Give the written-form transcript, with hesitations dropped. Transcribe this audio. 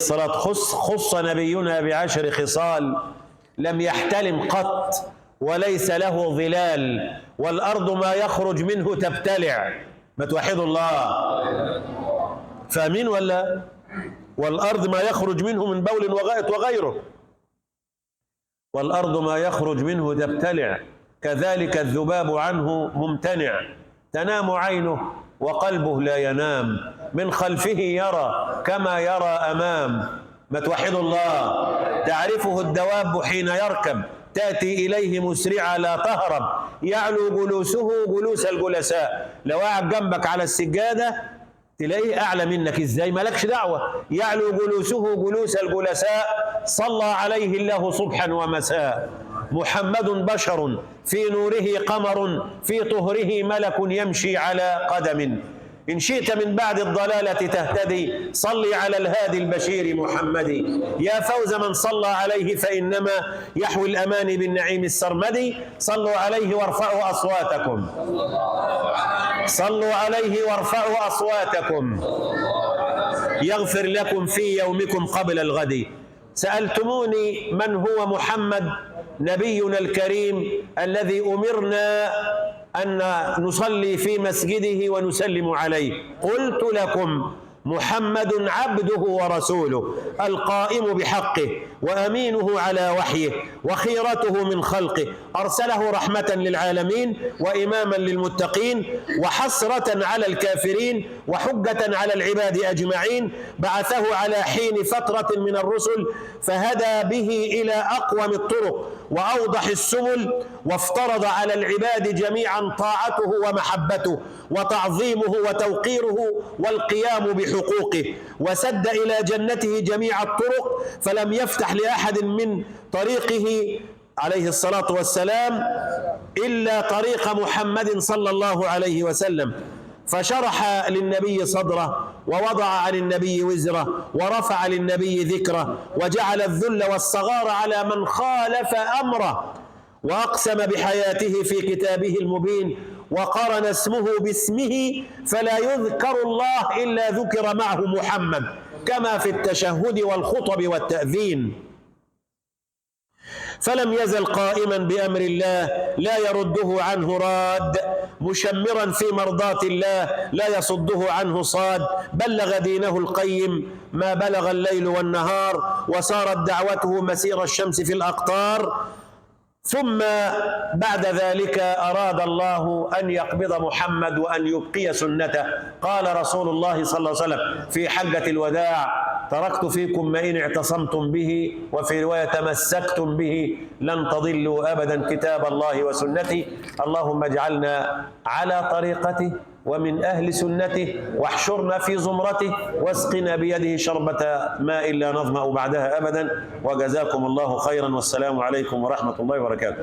الصلاة خص نبينا ب10 خصال لم يحتلم قط وليس له ظلال، والأرض ما يخرج منه تبتلع. ما توحدوا الله؟ فاهمين ولا؟ والأرض ما يخرج منه من بول وغائط وغيره، والأرض ما يخرج منه تبتلع، كذلك الذباب عنه ممتنع، تنام عينه وقلبه لا ينام، من خلفه يرى كما يرى أمام. ما توحدوا الله؟ تعرفه الدواب حين يركب، تأتي إليه مسرعة لا تهرب، يعلو جلوسه جلوس الجلساء. لو قاعد جنبك على السجادة تلاقيه أعلى منك إزاي؟ مالكش دعوة. يعلو جلوسه جلوس الجلساء، صلى عليه الله صبحا ومساء. محمد بشر في نوره قمر، في طهره ملك يمشي على قدم. إن شئت من بعد الضلالة تهتدي، صل على الهادي البشير محمد. يا فوز من صلى عليه فإنما يحوي الأمان بالنعيم السرمدي. صلوا عليه وارفعوا أصواتكم، صلوا عليه وارفعوا أصواتكم، يغفر لكم في يومكم قبل الغد. سألتموني من هو محمد نبينا الكريم الذي أمرنا أن نصلي في مسجده ونسلم عليه. قلت لكم محمد عبده ورسوله، القائم بحقه وأمينه على وحيه وخيرته من خلقه، أرسله رحمة للعالمين وإماما للمتقين وحسرة على الكافرين وحجة على العباد أجمعين. بعثه على حين فترة من الرسل فهدى به إلى أقوم الطرق وأوضح السبل، وافترض على العباد جميعا طاعته ومحبته وتعظيمه وتوقيره والقيام بحقوقه، وسد إلى جنته جميع الطرق، فلم يفتح لأحد من طريقه عليه الصلاة والسلام إلا طريق محمد صلى الله عليه وسلم. فشرح للنبي صدره، ووضع عن النبي وزره، ورفع للنبي ذكره، وجعل الذل والصغار على من خالف أمره، وأقسم بحياته في كتابه المبين، وقرن اسمه باسمه فلا يذكر الله إلا ذكر معه محمد، كما في التشهد والخطب والتأذين. فلم يزل قائما بأمر الله لا يرده عنه راد، مشمرا في مرضاة الله لا يصده عنه صاد. بلغ دينه القيم ما بلغ الليل والنهار، وسارت دعوته مسير الشمس في الأقطار. ثم بعد ذلك أراد الله أن يقبض محمد وأن يبقي سنته. قال رسول الله صلى الله عليه وسلم في حجة الوداع: تركت فيكم ما إن اعتصمتم به، وفي رواية تمسكتم به لن تضلوا أبدا، كتاب الله وسنتي. اللهم اجعلنا على طريقته ومن أهل سنته، واحشرنا في زمرته، واسقنا بيده شربة ماء لا نظمأ بعدها أبدا. وجزاكم الله خيرا، والسلام عليكم ورحمة الله وبركاته.